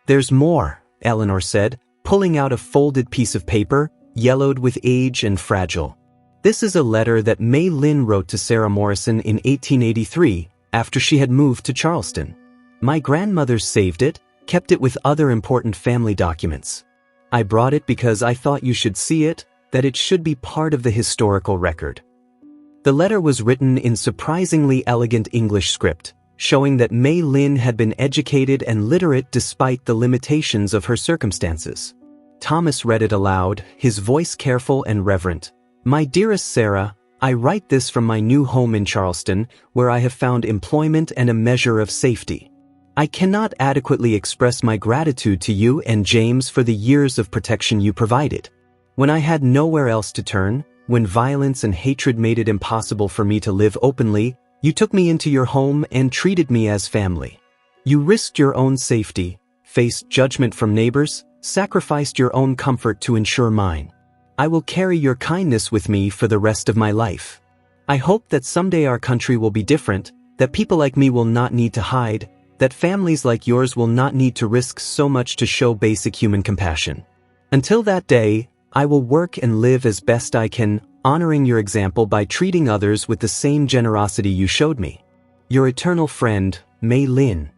A: "There's more," Eleanor said, pulling out a folded piece of paper, yellowed with age and fragile. "This is a letter that Mei Lin wrote to Sarah Morrison in 1883, after she had moved to Charleston. My grandmother saved it, kept it with other important family documents. I brought it because I thought you should see it, that it should be part of the historical record." The letter was written in surprisingly elegant English script, showing that Mei Lin had been educated and literate despite the limitations of her circumstances. Thomas read it aloud, his voice careful and reverent. "My dearest Sarah, I write this from my new home in Charleston, where I have found employment and a measure of safety. I cannot adequately express my gratitude to you and James for the years of protection you provided. When I had nowhere else to turn, when violence and hatred made it impossible for me to live openly, you took me into your home and treated me as family. You risked your own safety, faced judgment from neighbors, sacrificed your own comfort to ensure mine. I will carry your kindness with me for the rest of my life. I hope that someday our country will be different, that people like me will not need to hide, that families like yours will not need to risk so much to show basic human compassion. Until that day, I will work and live as best I can, honoring your example by treating others with the same generosity you showed me. Your eternal friend, Mei Lin."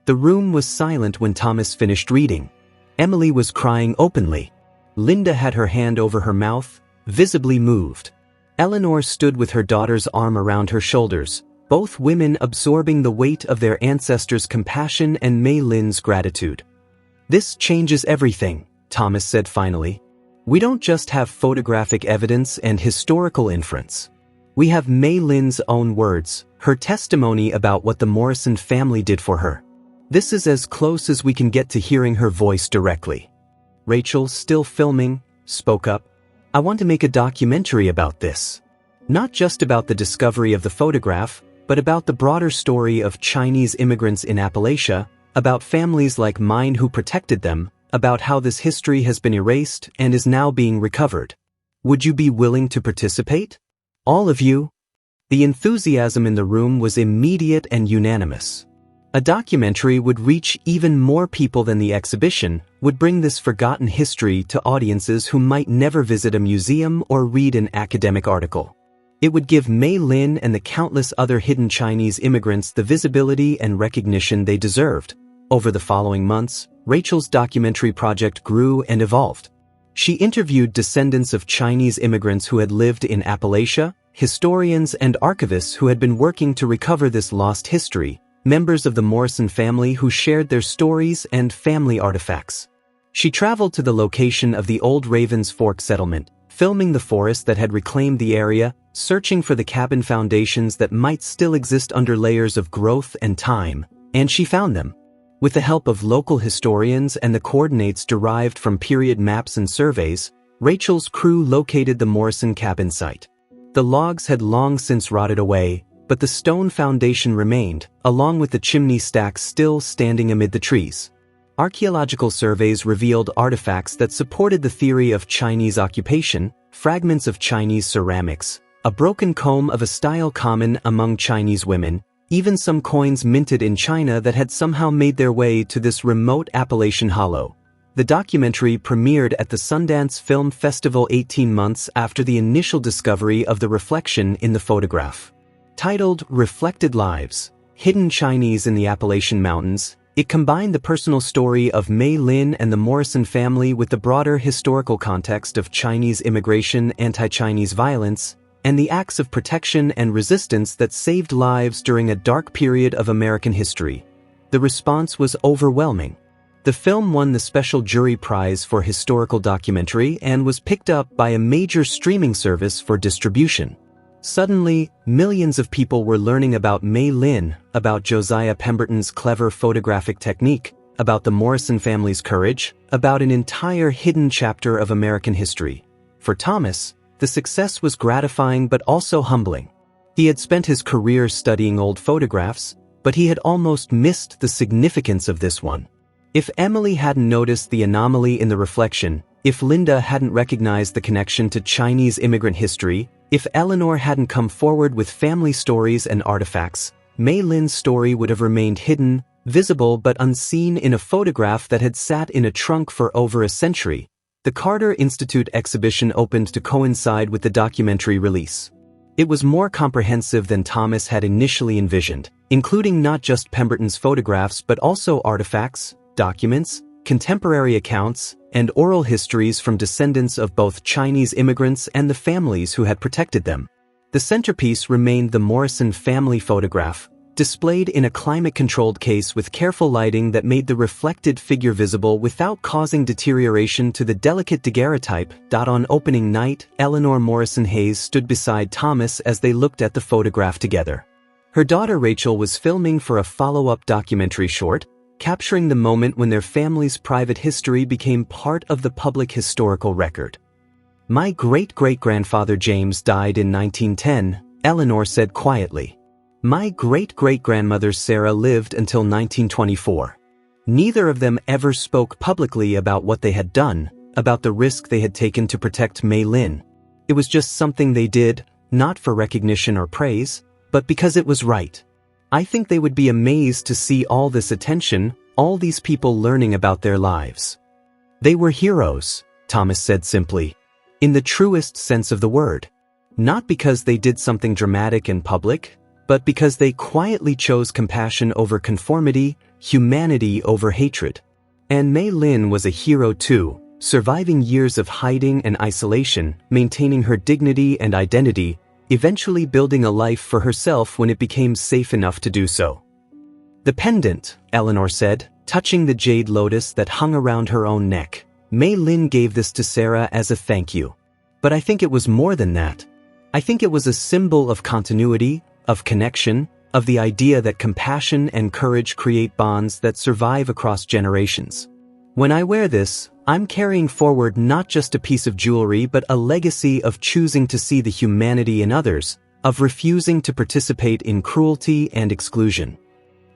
A: The room was silent when Thomas finished reading. Emily was crying openly. Linda had her hand over her mouth, visibly moved. Eleanor stood with her daughter's arm around her shoulders, both women absorbing the weight of their ancestors' compassion and Mei Lin's gratitude. "This changes everything," Thomas said finally. "We don't just have photographic evidence and historical inference. We have Mei Lin's own words, her testimony about what the Morrison family did for her. This is as close as we can get to hearing her voice directly." Rachel, still filming, spoke up. "I want to make a documentary about this. Not just about the discovery of the photograph, but about the broader story of Chinese immigrants in Appalachia, about families like mine who protected them, about how this history has been erased and is now being recovered. Would you be willing to participate? All of you?" The enthusiasm in the room was immediate and unanimous. A documentary would reach even more people than the exhibition, would bring this forgotten history to audiences who might never visit a museum or read an academic article. It would give Mei Lin and the countless other hidden Chinese immigrants the visibility and recognition they deserved. Over the following months, Rachel's documentary project grew and evolved. She interviewed descendants of Chinese immigrants who had lived in Appalachia, historians and archivists who had been working to recover this lost history, members of the Morrison family who shared their stories and family artifacts. She traveled to the location of the old Ravens Fork settlement, filming the forest that had reclaimed the area, searching for the cabin foundations that might still exist under layers of growth and time, and she found them. With the help of local historians and the coordinates derived from period maps and surveys, Rachel's crew located the Morrison cabin site. The logs had long since rotted away, but the stone foundation remained, along with the chimney stacks still standing amid the trees. Archaeological surveys revealed artifacts that supported the theory of Chinese occupation, fragments of Chinese ceramics, a broken comb of a style common among Chinese women, even some coins minted in China that had somehow made their way to this remote Appalachian hollow. The documentary premiered at the Sundance Film Festival 18 months after the initial discovery of the reflection in the photograph. Titled Reflected Lives, Hidden Chinese in the Appalachian Mountains, it combined the personal story of Mei Lin and the Morrison family with the broader historical context of Chinese immigration, anti-Chinese violence, and the acts of protection and resistance that saved lives during a dark period of American history. The response was overwhelming. The film won the Special Jury Prize for Historical Documentary and was picked up by a major streaming service for distribution. Suddenly, millions of people were learning about Mei Lin, about Josiah Pemberton's clever photographic technique, about the Morrison family's courage, about an entire hidden chapter of American history. For Thomas, the success was gratifying but also humbling. He had spent his career studying old photographs, but he had almost missed the significance of this one. If Emily hadn't noticed the anomaly in the reflection, if Linda hadn't recognized the connection to Chinese immigrant history, if Eleanor hadn't come forward with family stories and artifacts, Mei Lin's story would have remained hidden, visible but unseen in a photograph that had sat in a trunk for over a century. The Carter Institute exhibition opened to coincide with the documentary release. It was more comprehensive than Thomas had initially envisioned, including not just Pemberton's photographs but also artifacts, documents, contemporary accounts, and oral histories from descendants of both Chinese immigrants and the families who had protected them. The centerpiece remained the Morrison family photograph, displayed in a climate-controlled case with careful lighting that made the reflected figure visible without causing deterioration to the delicate daguerreotype. On opening night, Eleanor Morrison Hayes stood beside Thomas as they looked at the photograph together. Her daughter Rachel was filming for a follow-up documentary short, capturing the moment when their family's private history became part of the public historical record. "My great-great-grandfather James died in 1910, Eleanor said quietly. My great-great-grandmother Sarah lived until 1924. Neither of them ever spoke publicly about what they had done, about the risk they had taken to protect Mei Lin. It was just something they did, not for recognition or praise, but because it was right. I think they would be amazed to see all this attention, all these people learning about their lives." "They were heroes," Thomas said simply, "in the truest sense of the word. Not because they did something dramatic and public, but because they quietly chose compassion over conformity, humanity over hatred. And Mei Lin was a hero too, surviving years of hiding and isolation, maintaining her dignity and identity, eventually building a life for herself when it became safe enough to do so." "The pendant," Eleanor said, touching the jade lotus that hung around her own neck. "Mei Lin gave this to Sarah as a thank you. But I think it was more than that. I think it was a symbol of continuity, of connection, of the idea that compassion and courage create bonds that survive across generations. When I wear this, I'm carrying forward not just a piece of jewelry but a legacy of choosing to see the humanity in others, of refusing to participate in cruelty and exclusion."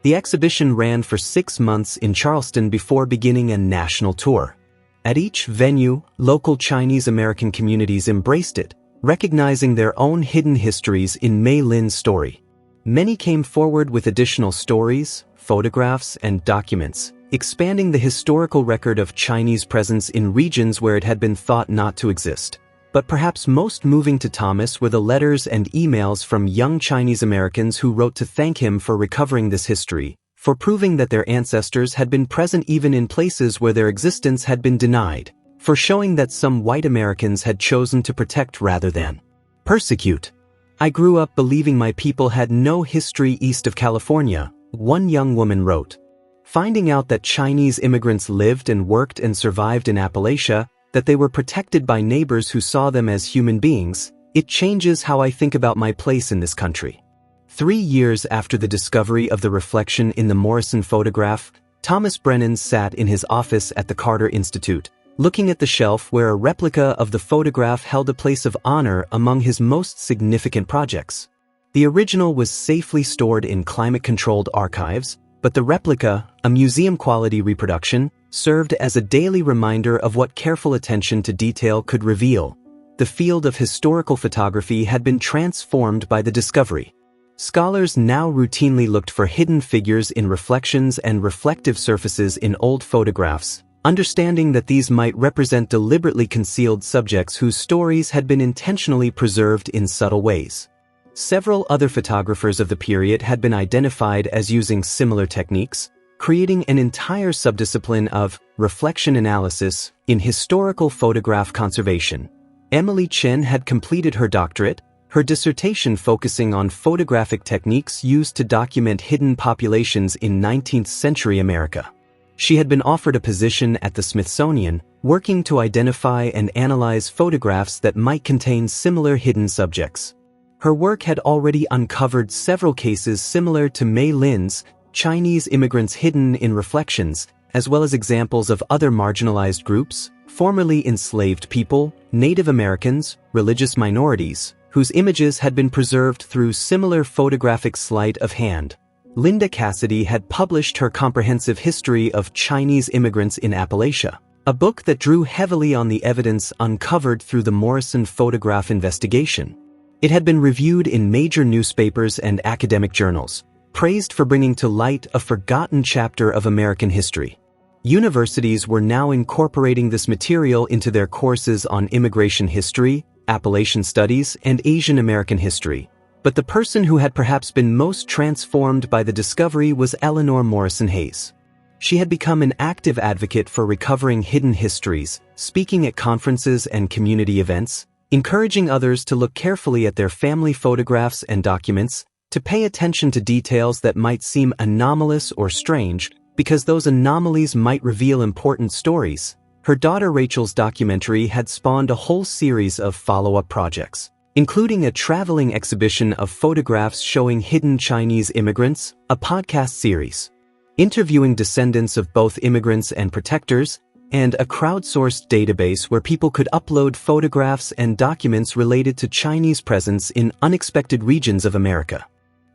A: The exhibition ran for 6 months in Charleston before beginning a national tour. At each venue, local Chinese American communities embraced it, recognizing their own hidden histories in Mei Lin's story. Many came forward with additional stories, photographs, and documents, expanding the historical record of Chinese presence in regions where it had been thought not to exist. But perhaps most moving to Thomas were the letters and emails from young Chinese Americans who wrote to thank him for recovering this history, for proving that their ancestors had been present even in places where their existence had been denied, for showing that some white Americans had chosen to protect rather than persecute. "I grew up believing my people had no history east of California," one young woman wrote. "Finding out that Chinese immigrants lived and worked and survived in Appalachia, that they were protected by neighbors who saw them as human beings, it changes how I think about my place in this country." 3 years after the discovery of the reflection in the Morrison photograph, Thomas Brennan sat in his office at the Carter Institute, looking at the shelf where a replica of the photograph held a place of honor among his most significant projects. The original was safely stored in climate-controlled archives, but the replica, a museum-quality reproduction, served as a daily reminder of what careful attention to detail could reveal. The field of historical photography had been transformed by the discovery. Scholars now routinely looked for hidden figures in reflections and reflective surfaces in old photographs, understanding that these might represent deliberately concealed subjects whose stories had been intentionally preserved in subtle ways. Several other photographers of the period had been identified as using similar techniques, creating an entire subdiscipline of reflection analysis in historical photograph conservation. Emily Chen had completed her doctorate, her dissertation focusing on photographic techniques used to document hidden populations in 19th century America. She had been offered a position at the Smithsonian, working to identify and analyze photographs that might contain similar hidden subjects. Her work had already uncovered several cases similar to Mei Lin's, Chinese immigrants hidden in reflections, as well as examples of other marginalized groups, formerly enslaved people, Native Americans, religious minorities, whose images had been preserved through similar photographic sleight of hand. Linda Cassidy had published her comprehensive history of Chinese immigrants in Appalachia, a book that drew heavily on the evidence uncovered through the Morrison photograph investigation. It had been reviewed in major newspapers and academic journals, praised for bringing to light a forgotten chapter of American history. Universities were now incorporating this material into their courses on immigration history, Appalachian studies, and Asian American history. But the person who had perhaps been most transformed by the discovery was Eleanor Morrison Hayes. She had become an active advocate for recovering hidden histories, speaking at conferences and community events, encouraging others to look carefully at their family photographs and documents, to pay attention to details that might seem anomalous or strange, because those anomalies might reveal important stories. Her daughter Rachel's documentary had spawned a whole series of follow-up projects, including a traveling exhibition of photographs showing hidden Chinese immigrants, a podcast series, interviewing descendants of both immigrants and protectors, and a crowdsourced database where people could upload photographs and documents related to Chinese presence in unexpected regions of America.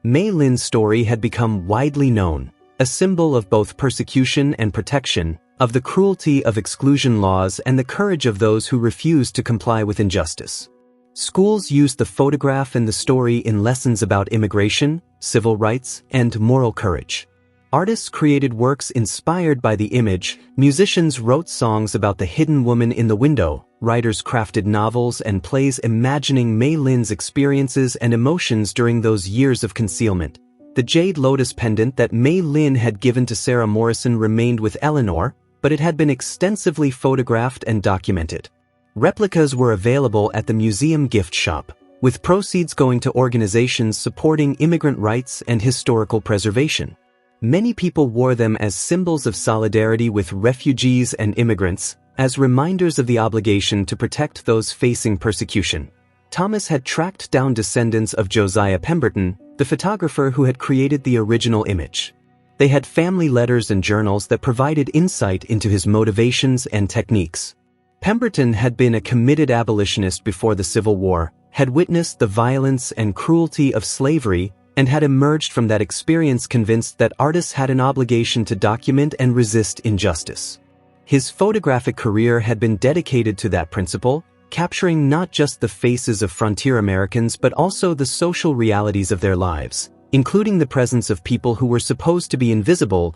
A: Mei Lin's story had become widely known, a symbol of both persecution and protection, of the cruelty of exclusion laws and the courage of those who refused to comply with injustice. Schools used the photograph and the story in lessons about immigration, civil rights, and moral courage. Artists created works inspired by the image, musicians wrote songs about the hidden woman in the window, writers crafted novels and plays imagining Mei Lin's experiences and emotions during those years of concealment. The jade lotus pendant that Mei Lin had given to Sarah Morrison remained with Eleanor, but it had been extensively photographed and documented. Replicas were available at the museum gift shop, with proceeds going to organizations supporting immigrant rights and historical preservation. Many people wore them as symbols of solidarity with refugees and immigrants, as reminders of the obligation to protect those facing persecution. Thomas had tracked down descendants of Josiah Pemberton, the photographer who had created the original image. They had family letters and journals that provided insight into his motivations and techniques. Pemberton had been a committed abolitionist before the Civil War, had witnessed the violence and cruelty of slavery, and had emerged from that experience convinced that artists had an obligation to document and resist injustice. His photographic career had been dedicated to that principle, capturing not just the faces of frontier Americans but also the social realities of their lives, including the presence of people who were supposed to be invisible.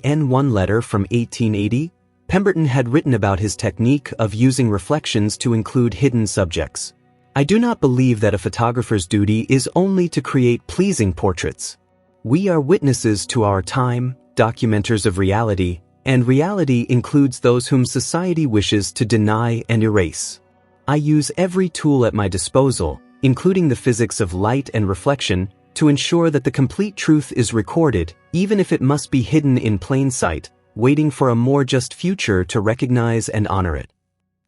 A: In one letter from 1880, Pemberton had written about his technique of using reflections to include hidden subjects. I do not believe that a photographer's duty is only to create pleasing portraits. We are witnesses to our time, documenters of reality, and reality includes those whom society wishes to deny and erase. I use every tool at my disposal, including the physics of light and reflection, to ensure that the complete truth is recorded, even if it must be hidden in plain sight, waiting for a more just future to recognize and honor it.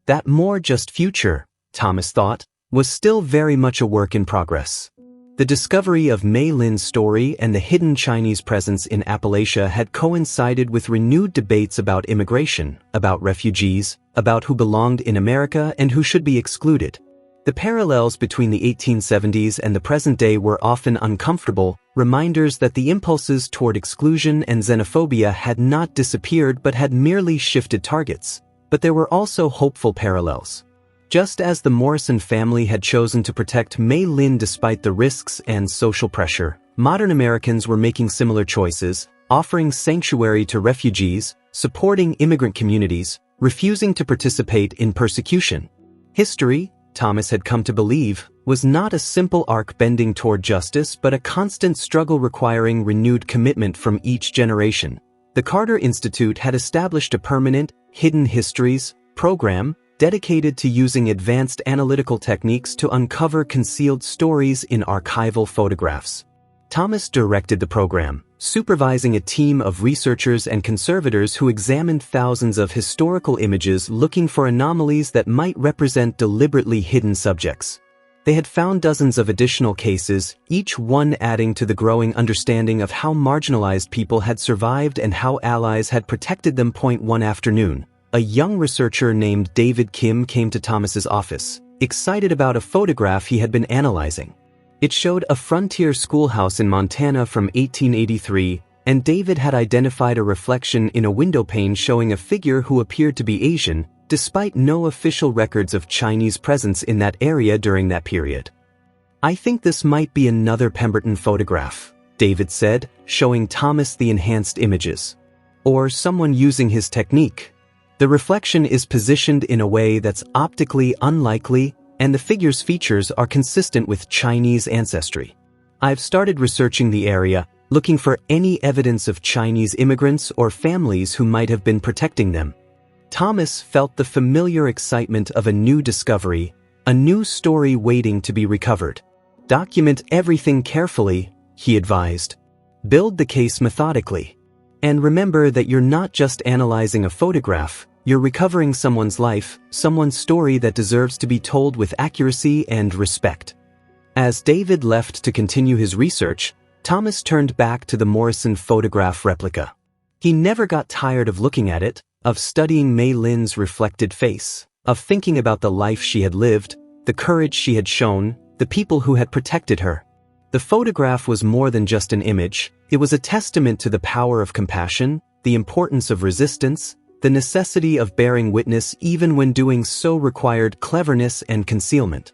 A: That more just future, Thomas thought, was still very much a work in progress. The discovery of Mei Lin's story and the hidden Chinese presence in Appalachia had coincided with renewed debates about immigration, about refugees, about who belonged in America and who should be excluded. The parallels between the 1870s and the present day were often uncomfortable, reminders that the impulses toward exclusion and xenophobia had not disappeared but had merely shifted targets. But there were also hopeful parallels. Just as the Morrison family had chosen to protect Mei Lin despite the risks and social pressure, modern Americans were making similar choices, offering sanctuary to refugees, supporting immigrant communities, refusing to participate in persecution. History, Thomas had come to believe, was not a simple arc bending toward justice but a constant struggle requiring renewed commitment from each generation. The Carter Institute had established a permanent, Hidden Histories program dedicated to using advanced analytical techniques to uncover concealed stories in archival photographs. Thomas directed the program, supervising a team of researchers and conservators who examined thousands of historical images looking for anomalies that might represent deliberately hidden subjects. They had found dozens of additional cases, each one adding to the growing understanding of how marginalized people had survived and how allies had protected them. One afternoon, a young researcher named David Kim came to Thomas's office, excited about a photograph he had been analyzing. It showed a frontier schoolhouse in Montana from 1883, and David had identified a reflection in a window pane showing a figure who appeared to be Asian, despite no official records of Chinese presence in that area during that period. "I think this might be another Pemberton photograph," David said, showing Thomas the enhanced images. "Or someone using his technique. The reflection is positioned in a way that's optically unlikely, and the figure's features are consistent with Chinese ancestry. I've started researching the area, looking for any evidence of Chinese immigrants or families who might have been protecting them." Thomas felt the familiar excitement of a new discovery, a new story waiting to be recovered. "Document everything carefully," he advised. "Build the case methodically. And remember that you're not just analyzing a photograph, you're recovering someone's life, someone's story that deserves to be told with accuracy and respect." As David left to continue his research, Thomas turned back to the Morrison photograph replica. He never got tired of looking at it, of studying Mei Lin's reflected face, of thinking about the life she had lived, the courage she had shown, the people who had protected her. The photograph was more than just an image, it was a testament to the power of compassion, the importance of resistance, the necessity of bearing witness even when doing so required cleverness and concealment.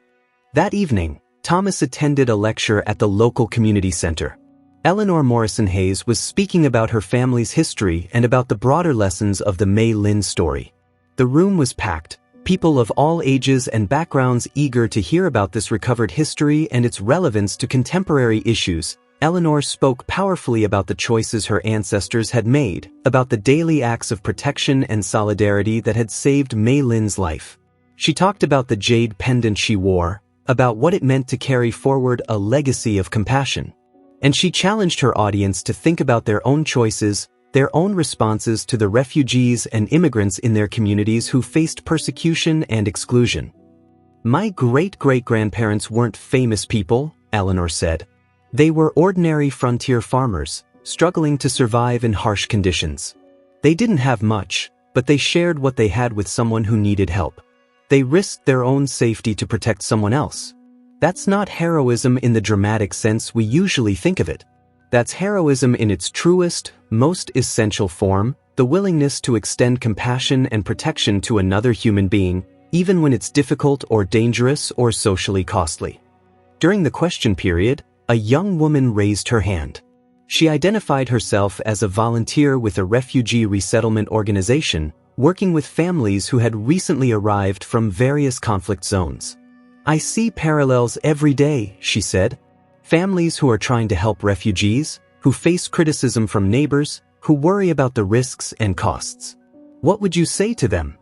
A: That evening, Thomas attended a lecture at the local community center. Eleanor Morrison Hayes was speaking about her family's history and about the broader lessons of the Mei Lin story. The room was packed, people of all ages and backgrounds eager to hear about this recovered history and its relevance to contemporary issues. Eleanor spoke powerfully about the choices her ancestors had made, about the daily acts of protection and solidarity that had saved Mei Lin's life. She talked about the jade pendant she wore, about what it meant to carry forward a legacy of compassion. And she challenged her audience to think about their own choices, their own responses to the refugees and immigrants in their communities who faced persecution and exclusion. "My great-great-grandparents weren't famous people," Eleanor said. "They were ordinary frontier farmers, struggling to survive in harsh conditions. They didn't have much, but they shared what they had with someone who needed help. They risked their own safety to protect someone else. That's not heroism in the dramatic sense we usually think of it. That's heroism in its truest, most essential form, the willingness to extend compassion and protection to another human being, even when it's difficult or dangerous or socially costly." During the question period, a young woman raised her hand. She identified herself as a volunteer with a refugee resettlement organization, working with families who had recently arrived from various conflict zones. "I see parallels every day," she said. "Families who are trying to help refugees, who face criticism from neighbors, who worry about the risks and costs. What would you say to them?"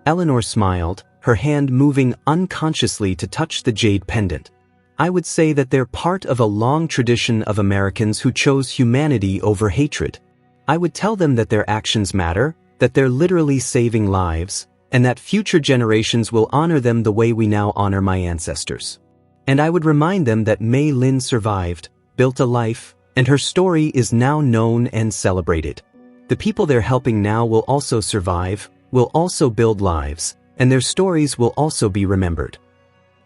A: Eleanor smiled, her hand moving unconsciously to touch the jade pendant. "I would say that they're part of a long tradition of Americans who chose humanity over hatred. I would tell them that their actions matter, that they're literally saving lives, and that future generations will honor them the way we now honor my ancestors. And I would remind them that Mei Lin survived, built a life, and her story is now known and celebrated. The people they're helping now will also survive, will also build lives, and their stories will also be remembered."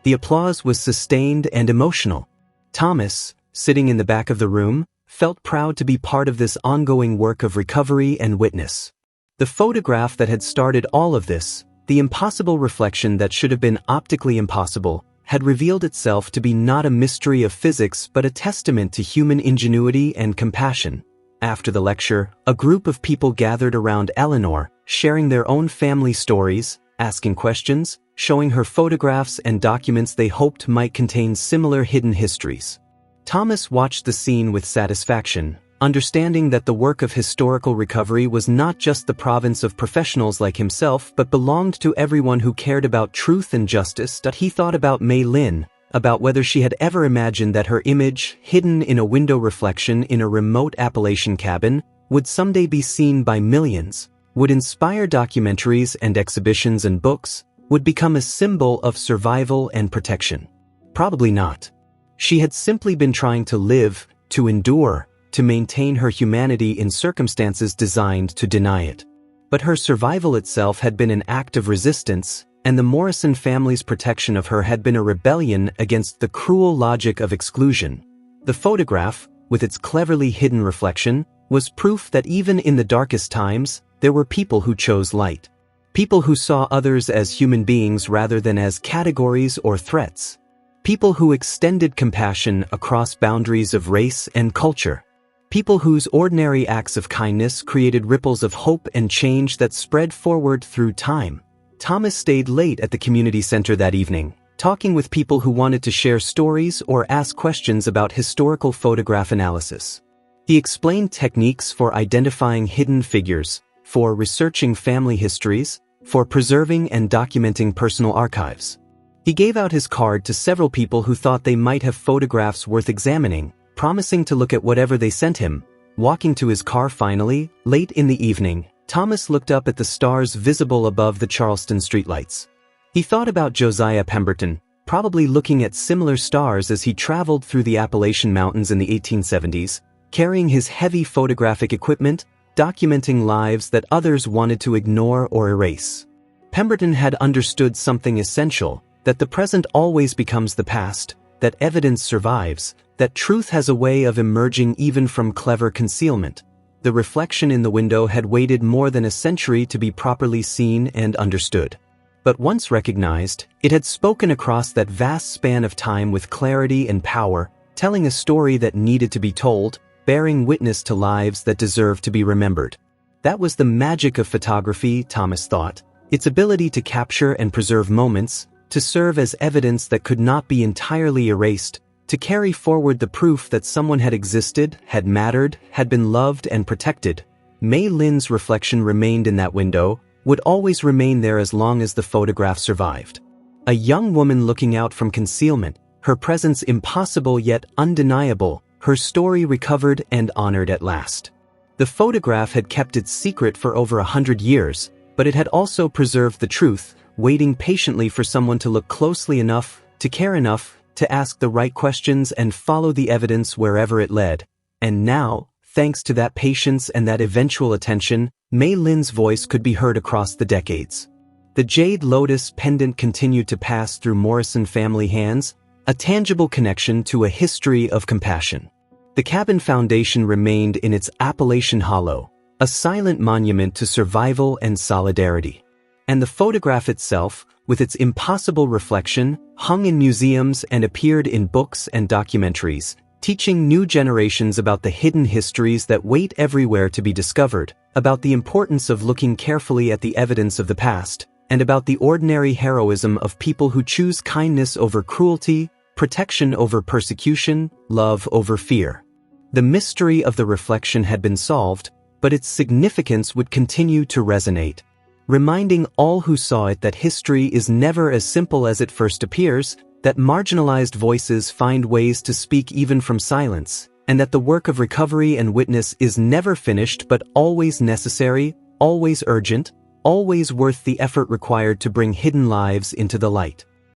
A: The applause was sustained and emotional. Thomas, sitting in the back of the room, felt proud to be part of this ongoing work of recovery and witness. The photograph that had started all of this, the impossible reflection that should have been optically impossible, had revealed itself to be not a mystery of physics but a testament to human ingenuity and compassion. After the lecture, a group of people gathered around Eleanor, sharing their own family stories, asking questions, showing her photographs and documents they hoped might contain similar hidden histories. Thomas watched the scene with satisfaction, understanding that the work of historical recovery was not just the province of professionals like himself but belonged to everyone who cared about truth and justice. He thought about Mei Lin, about whether she had ever imagined that her image, hidden in a window reflection in a remote Appalachian cabin, would someday be seen by millions, would inspire documentaries and exhibitions and books, would become a symbol of survival and protection. Probably not. She had simply been trying to live, to endure, to maintain her humanity in circumstances designed to deny it. But her survival itself had been an act of resistance, and the Morrison family's protection of her had been a rebellion against the cruel logic of exclusion. The photograph, with its cleverly hidden reflection, was proof that even in the darkest times, there were people who chose light. People who saw others as human beings rather than as categories or threats. People who extended compassion across boundaries of race and culture. People whose ordinary acts of kindness created ripples of hope and change that spread forward through time. Thomas stayed late at the community center that evening, talking with people who wanted to share stories or ask questions about historical photograph analysis. He explained techniques for identifying hidden figures, for researching family histories, for preserving and documenting personal archives. He gave out his card to several people who thought they might have photographs worth examining, promising to look at whatever they sent him. Walking to his car finally, late in the evening, Thomas looked up at the stars visible above the Charleston streetlights. He thought about Josiah Pemberton, probably looking at similar stars as he traveled through the Appalachian Mountains in the 1870s, carrying his heavy photographic equipment, documenting lives that others wanted to ignore or erase. Pemberton had understood something essential, that the present always becomes the past, that evidence survives, that truth has a way of emerging even from clever concealment. The reflection in the window had waited more than a century to be properly seen and understood. But once recognized, it had spoken across that vast span of time with clarity and power, telling a story that needed to be told, bearing witness to lives that deserve to be remembered. That was the magic of photography, Thomas thought, its ability to capture and preserve moments, to serve as evidence that could not be entirely erased, to carry forward the proof that someone had existed, had mattered, had been loved and protected. May Lin's reflection remained in that window, would always remain there as long as the photograph survived. A young woman looking out from concealment, her presence impossible yet undeniable, her story recovered and honored at last. The photograph had kept its secret for over 100 years, but it had also preserved the truth, waiting patiently for someone to look closely enough, to care enough, to ask the right questions and follow the evidence wherever it led. And now, thanks to that patience and that eventual attention, May Lin's voice could be heard across the decades. The jade lotus pendant continued to pass through Morrison family hands, a tangible connection to a history of compassion. The cabin foundation remained in its Appalachian hollow, a silent monument to survival and solidarity. And the photograph itself, with its impossible reflection, hung in museums and appeared in books and documentaries, teaching new generations about the hidden histories that wait everywhere to be discovered, about the importance of looking carefully at the evidence of the past, and about the ordinary heroism of people who choose kindness over cruelty, protection over persecution, love over fear. The mystery of the reflection had been solved, but its significance would continue to resonate, reminding all who saw it that history is never as simple as it first appears, that marginalized voices find ways to speak even from silence, and that the work of recovery and witness is never finished but always necessary, always urgent, always worth the effort required to bring hidden lives into the light.